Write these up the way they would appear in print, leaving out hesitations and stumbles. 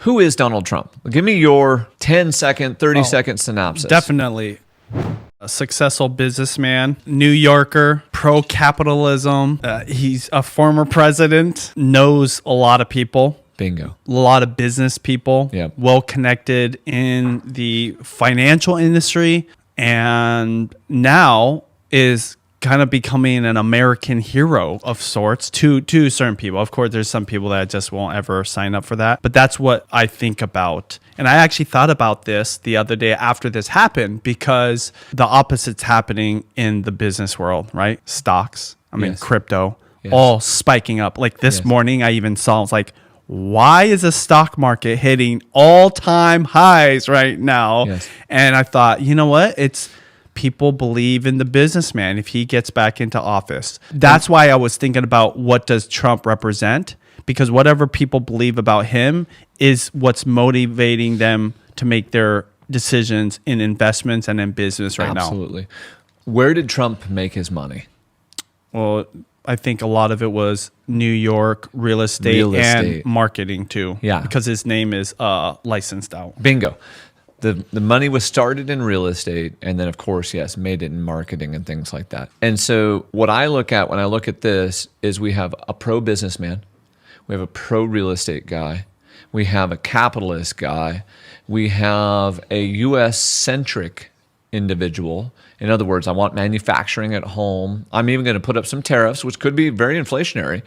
Who is Donald Trump? Give me your 10-second, 30-second synopsis. Definitely. A successful businessman, New Yorker, pro-capitalism. He's a former president, knows a lot of people. Bingo. A lot of business people, Yep. well connected in the financial industry, and now is kind of becoming an American hero of sorts to certain people. Of course, there's some people that just won't ever sign up for that, but that's what I think about. And I actually thought about this the other day after this happened, because the opposite's happening in the business world, right? Stocks, Yes. crypto, Yes. all spiking up. Like this Yes. morning, I even saw, it's like, why is the stock market hitting all-time highs right now? Yes. And I thought, you know what? It's people believe in the businessman if he gets back into office. That's why I was thinking about, what does Trump represent? Because whatever people believe about him is what's motivating them to make their decisions in investments and in business right now. Absolutely. Where did Trump make his money? Well, I think a lot of it was New York real estate and marketing too. Yeah. Because his name is licensed out. Bingo. The money was started in real estate, and then, of course, yes, made it in marketing and things like that. And so what I look at when I look at this is we have a pro-businessman, we have a pro-real estate guy, we have a capitalist guy, we have a U.S.-centric individual. In other words, I want manufacturing at home. I'm even going to put up some tariffs, which could be very inflationary,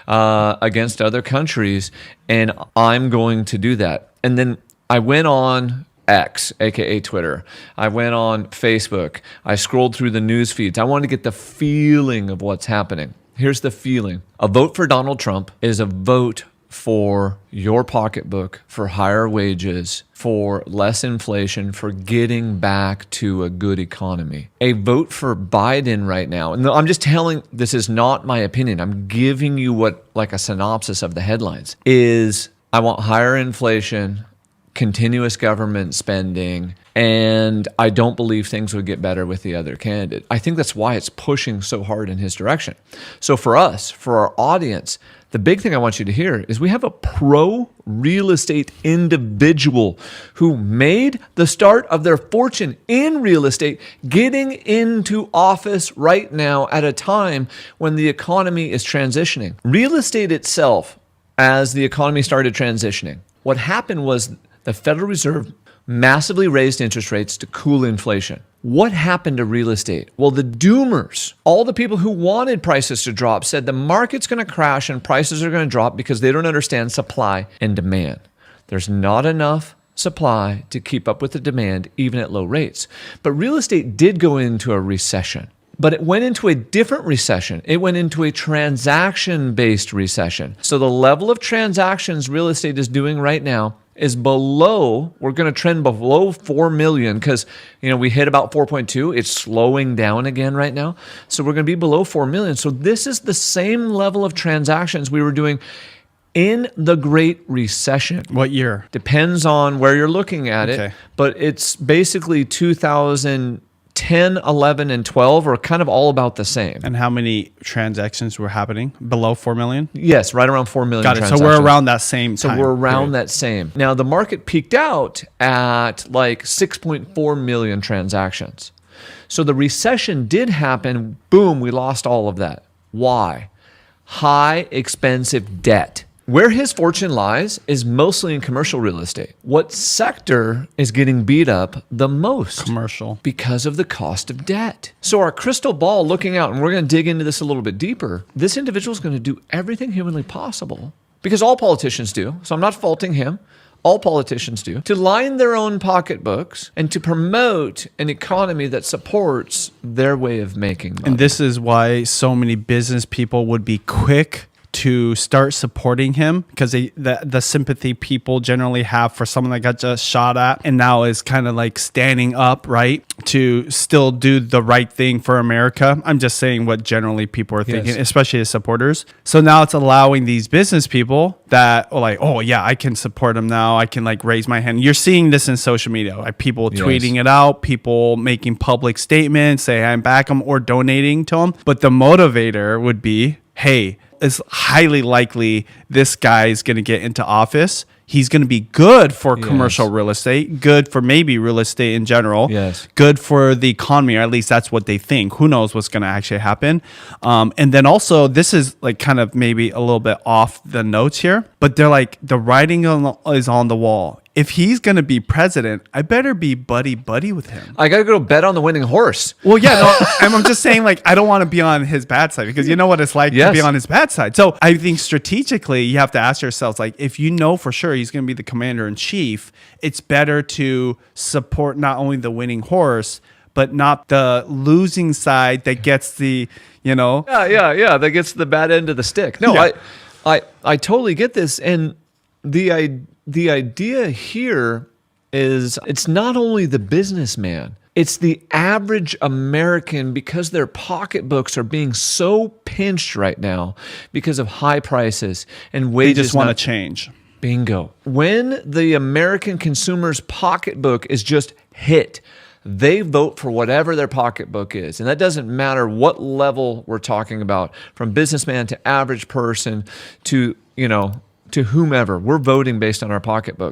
against other countries, and I'm going to do that. And then I went on X, aka Twitter. I went on Facebook. I scrolled through the news feeds. I wanted to get the feeling of what's happening. Here's the feeling. A vote for Donald Trump is a vote for your pocketbook, for higher wages, for less inflation, for getting back to a good economy. A vote for Biden right now, and I'm just telling, this is not my opinion. I'm giving you what, like a synopsis of the headlines, is I want higher inflation, continuous government spending, and I don't believe things would get better with the other candidate. I think that's why it's pushing so hard in his direction. So for us, for our audience, the big thing I want you to hear is we have a pro-real estate individual who made the start of their fortune in real estate, getting into office right now at a time when the economy is transitioning. Real estate itself, as the economy started transitioning, what happened was the Federal Reserve massively raised interest rates to cool inflation. What happened to real estate? Well, the doomers, all the people who wanted prices to drop, said the market's going to crash and prices are going to drop because they don't understand supply and demand. There's not enough supply to keep up with the demand, even at low rates. But real estate did go into a recession. But it went into a different recession. It went into a transaction-based recession. So the level of transactions real estate is doing right now is below, we're going to trend below 4 million because, we hit about 4.2. It's slowing down again right now. So we're going to be below 4 million. So this is the same level of transactions we were doing in the Great Recession. What year? Depends on where you're looking at it. But it's basically 2010, 11, and 12 are kind of all about the same. And how many transactions were happening? Below 4 million? Yes, right around 4 million. Got it. transactions. So we're around that same time. So we're around that same. Now, the market peaked out at like 6.4 million transactions. So the recession did happen. Boom, we lost all of that. Why? High, expensive debt. Where his fortune lies is mostly in commercial real estate. What sector is getting beat up the most? Commercial. Because of the cost of debt. So our crystal ball looking out, and we're going to dig into this a little bit deeper, this individual is going to do everything humanly possible, because all politicians do, so I'm not faulting him, all politicians do, to line their own pocketbooks and to promote an economy that supports their way of making money. And this is why so many business people would be quick to start supporting him, because the sympathy people generally have for someone that got just shot at and now is kind of like standing up, right, to still do the right thing for America. I'm just saying what generally people are thinking, especially his supporters. So now it's allowing these business people that are like, oh yeah, I can support him now. I can like raise my hand. You're seeing this in social media, like people tweeting it out, people making public statements, say I'm back him or donating to him. But the motivator would be, hey, it's highly likely this guy is going to get into office. he's going to be good for commercial real estate, good for maybe real estate in general, good for the economy, or at least that's what they think. Who knows what's going to actually happen? And then also, this is like kind of maybe a little bit off the notes here, but they're like, the writing is on the wall. If he's going to be president, I better be buddy with him. I got to go bet on the winning horse. Well, yeah, no, I'm just saying, like, I don't want to be on his bad side, because you know what it's like to be on his bad side. So I think strategically, you have to ask yourselves, like, if you know for sure he's going to be the commander in chief, it's better to support not only the winning horse, but not the losing side that gets the, that gets the bad end of the stick. No, I totally get this, and the idea here is it's not only the businessman, it's the average American, because their pocketbooks are being so pinched right now because of high prices and wages. They just want to change. Bingo. When the American consumer's pocketbook is just hit, they vote for whatever their pocketbook is. And that doesn't matter what level we're talking about, from businessman to average person to, to whomever. We're voting based on our pocketbook.